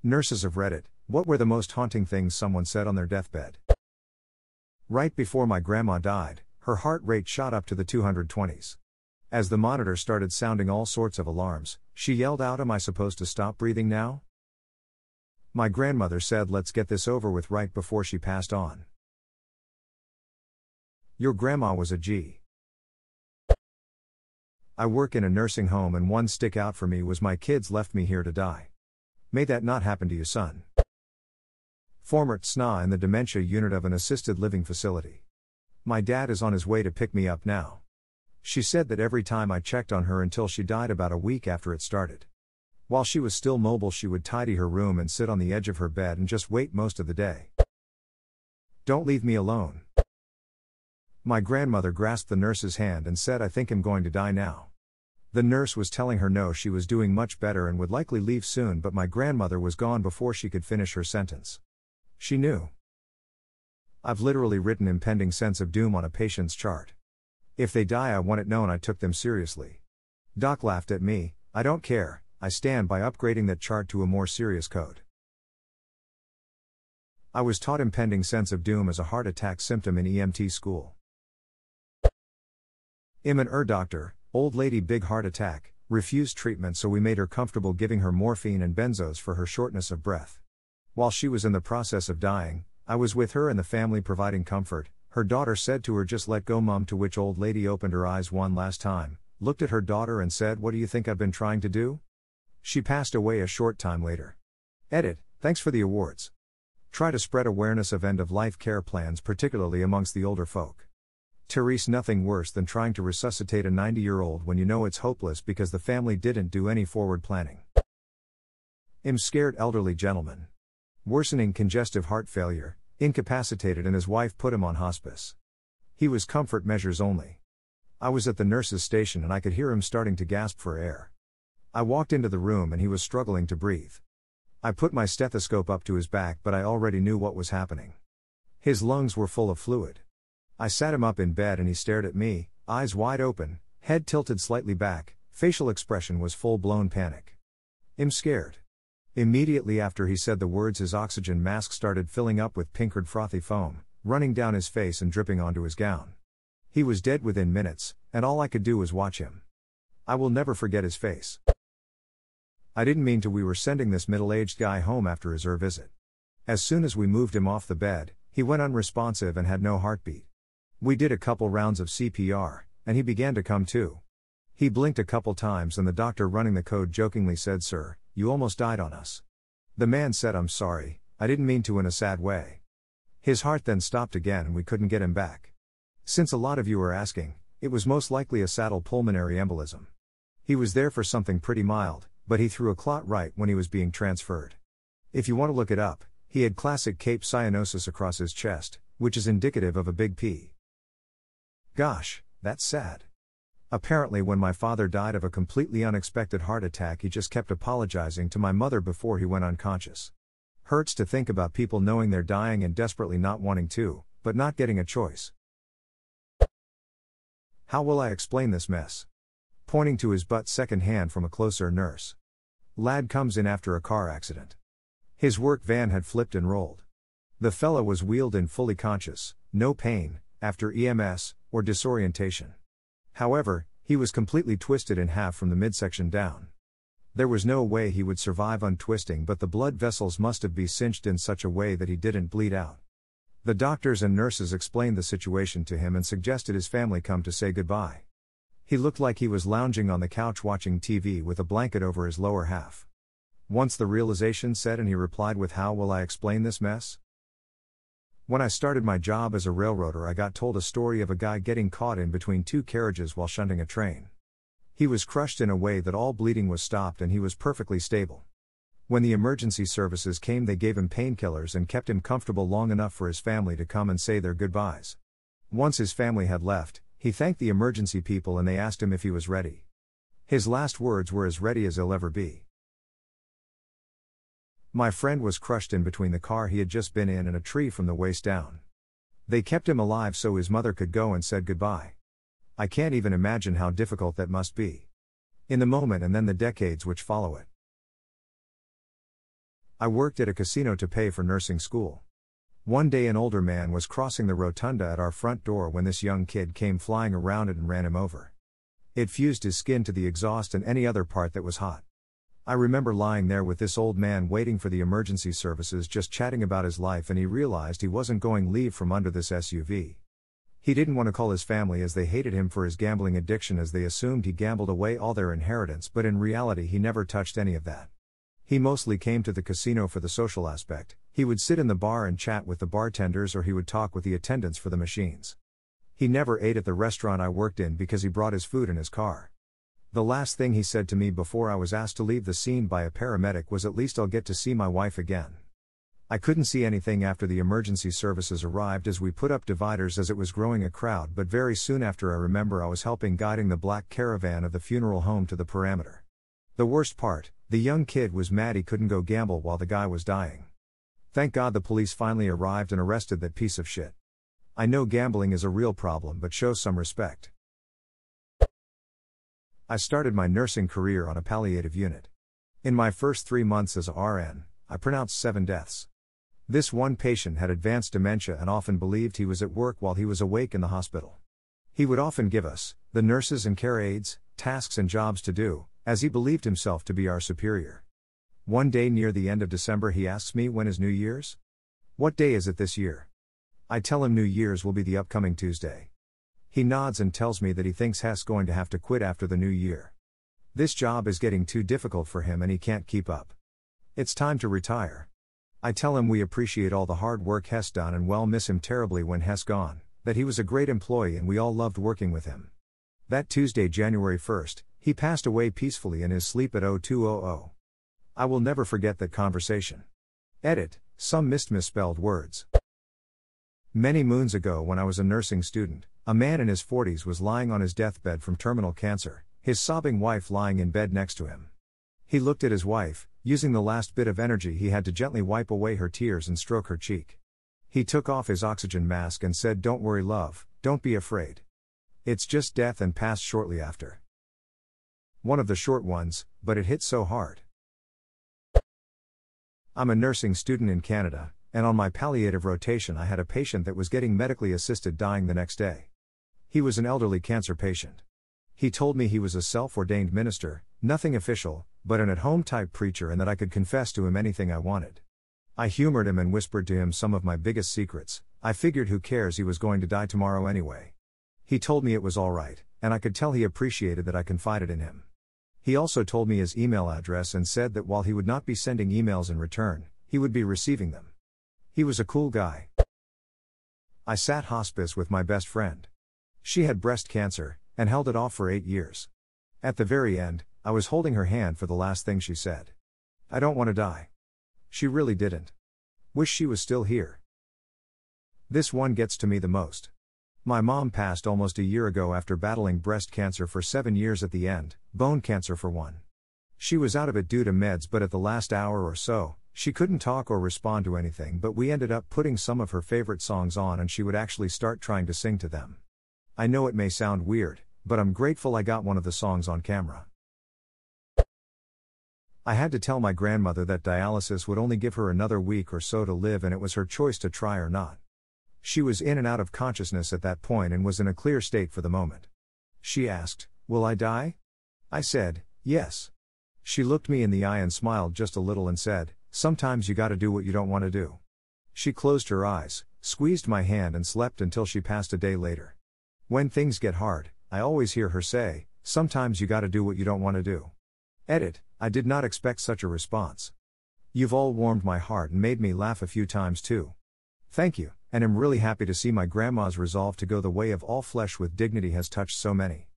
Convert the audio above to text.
Nurses of Reddit, what were the most haunting things someone said on their deathbed? Right before my grandma died, her heart rate shot up to the 220s. As the monitor started sounding all sorts of alarms, she yelled out, "Am I supposed to stop breathing now?" My grandmother said, "Let's get this over with," right before she passed on. Your grandma was a G. I work in a nursing home and one stick out for me was my kids left me here to die. May that not happen to you, son. Former TSNA in the dementia unit of an assisted living facility. My dad is on his way to pick me up now. She said that every time I checked on her until she died about a week after it started. While she was still mobile, she would tidy her room and sit on the edge of her bed and just wait most of the day. Don't leave me alone. My grandmother grasped the nurse's hand and said, "I think I'm going to die now." The nurse was telling her no, she was doing much better and would likely leave soon, but my grandmother was gone before she could finish her sentence. She knew. I've literally written impending sense of doom on a patient's chart. If they die, I want it known I took them seriously. Doc laughed at me. I don't care, I stand by upgrading that chart to a more serious code. I was taught impending sense of doom as a heart attack symptom in EMT school. I'm an doctor, old lady, big heart attack, refused treatment, so we made her comfortable giving her morphine and benzos for her shortness of breath. While she was in the process of dying, I was with her and the family providing comfort. Her daughter said to her, "Just let go, Mum," to which old lady opened her eyes one last time, looked at her daughter and said, "What do you think I've been trying to do?" She passed away a short time later. Edit, thanks for the awards. Try to spread awareness of end-of-life care plans, particularly amongst the older folk. Therese, nothing worse than trying to resuscitate a 90-year-old when you know it's hopeless because the family didn't do any forward planning. I'm scared elderly gentleman. Worsening congestive heart failure, incapacitated, and his wife put him on hospice. He was comfort measures only. I was at the nurse's station and I could hear him starting to gasp for air. I walked into the room and he was struggling to breathe. I put my stethoscope up to his back, but I already knew what was happening. His lungs were full of fluid. I sat him up in bed and he stared at me, eyes wide open, head tilted slightly back, facial expression was full-blown panic. I'm scared. Immediately after he said the words, his oxygen mask started filling up with pink-red frothy foam, running down his face and dripping onto his gown. He was dead within minutes, and all I could do was watch him. I will never forget his face. I didn't mean to. We were sending this middle-aged guy home after his visit. As soon as we moved him off the bed, he went unresponsive and had no heartbeat. We did a couple rounds of CPR, and he began to come to. He blinked a couple times and the doctor running the code jokingly said, "Sir, you almost died on us." The man said, "I'm sorry, I didn't mean to," in a sad way. His heart then stopped again and we couldn't get him back. Since a lot of you are asking, it was most likely a saddle pulmonary embolism. He was there for something pretty mild, but he threw a clot right when he was being transferred. If you want to look it up, he had classic cape cyanosis across his chest, which is indicative of a big P. Gosh, that's sad. Apparently when my father died of a completely unexpected heart attack, he just kept apologizing to my mother before he went unconscious. Hurts to think about people knowing they're dying and desperately not wanting to, but not getting a choice. How will I explain this mess? Pointing to his butt secondhand from a closer nurse. Lad comes in after a car accident. His work van had flipped and rolled. The fella was wheeled in fully conscious, no pain, after EMS, or disorientation. However, he was completely twisted in half from the midsection down. There was no way he would survive untwisting, but the blood vessels must have been cinched in such a way that he didn't bleed out. The doctors and nurses explained the situation to him and suggested his family come to say goodbye. He looked like he was lounging on the couch watching TV with a blanket over his lower half. Once the realization set in, he replied with, "How will I explain this mess?" When I started my job as a railroader, I got told a story of a guy getting caught in between two carriages while shunting a train. He was crushed in a way that all bleeding was stopped and he was perfectly stable. When the emergency services came, they gave him painkillers and kept him comfortable long enough for his family to come and say their goodbyes. Once his family had left, he thanked the emergency people and they asked him if he was ready. His last words were, "As ready as he'll ever be." My friend was crushed in between the car he had just been in and a tree from the waist down. They kept him alive so his mother could go and said goodbye. I can't even imagine how difficult that must be. In the moment and then the decades which follow it. I worked at a casino to pay for nursing school. One day an older man was crossing the rotunda at our front door when this young kid came flying around it and ran him over. It fused his skin to the exhaust and any other part that was hot. I remember lying there with this old man waiting for the emergency services, just chatting about his life, and he realized he wasn't going to leave from under this SUV. He didn't want to call his family as they hated him for his gambling addiction, as they assumed he gambled away all their inheritance, but in reality he never touched any of that. He mostly came to the casino for the social aspect. He would sit in the bar and chat with the bartenders, or he would talk with the attendants for the machines. He never ate at the restaurant I worked in because he brought his food in his car. The last thing he said to me before I was asked to leave the scene by a paramedic was, "At least I'll get to see my wife again." I couldn't see anything after the emergency services arrived as we put up dividers, as it was growing a crowd, but very soon after I remember I was helping guiding the black caravan of the funeral home to the perimeter. The worst part, the young kid was mad he couldn't go gamble while the guy was dying. Thank God the police finally arrived and arrested that piece of shit. I know gambling is a real problem, but show some respect. I started my nursing career on a palliative unit. In my first 3 months as a RN, I pronounced 7 deaths. This one patient had advanced dementia and often believed he was at work while he was awake in the hospital. He would often give us, the nurses and care aides, tasks and jobs to do, as he believed himself to be our superior. One day near the end of December he asks me, "When is New Year's? What day is it this year?" I tell him New Year's will be the upcoming Tuesday. He nods and tells me that he thinks he's going to have to quit after the new year. This job is getting too difficult for him and he can't keep up. It's time to retire. I tell him we appreciate all the hard work Hess done and will miss him terribly when Hess gone, that he was a great employee and we all loved working with him. That Tuesday, January 1st, he passed away peacefully in his sleep at 0200. I will never forget that conversation. Edit, some misspelled words. Many moons ago when I was a nursing student, a man in his 40s was lying on his deathbed from terminal cancer, his sobbing wife lying in bed next to him. He looked at his wife, using the last bit of energy he had to gently wipe away her tears and stroke her cheek. He took off his oxygen mask and said, "Don't worry, love, don't be afraid. It's just death," and passed shortly after. One of the short ones, but it hit so hard. I'm a nursing student in Canada, and on my palliative rotation I had a patient that was getting medically assisted dying the next day. He was an elderly cancer patient. He told me he was a self-ordained minister, nothing official, but an at-home type preacher, and that I could confess to him anything I wanted. I humored him and whispered to him some of my biggest secrets. I figured who cares, he was going to die tomorrow anyway. He told me it was all right, and I could tell he appreciated that I confided in him. He also told me his email address and said that while he would not be sending emails in return, he would be receiving them. He was a cool guy. I sat hospice with my best friend. She had breast cancer, and held it off for 8 years. At the very end, I was holding her hand for the last thing she said. "I don't want to die." She really didn't. Wish she was still here. This one gets to me the most. My mom passed almost a year ago after battling breast cancer for 7 years at the end, bone cancer for 1. She was out of it due to meds, but at the last hour or so, she couldn't talk or respond to anything, but we ended up putting some of her favorite songs on and she would actually start trying to sing to them. I know it may sound weird, but I'm grateful I got one of the songs on camera. I had to tell my grandmother that dialysis would only give her another week or so to live, and it was her choice to try or not. She was in and out of consciousness at that point and was in a clear state for the moment. She asked, "Will I die?" I said, "Yes." She looked me in the eye and smiled just a little and said, "Sometimes you gotta do what you don't want to do." She closed her eyes, squeezed my hand and slept until she passed a day later. When things get hard, I always hear her say, "Sometimes you gotta do what you don't want to do." Edit, I did not expect such a response. You've all warmed my heart and made me laugh a few times too. Thank you, and am really happy to see my grandma's resolve to go the way of all flesh with dignity has touched so many.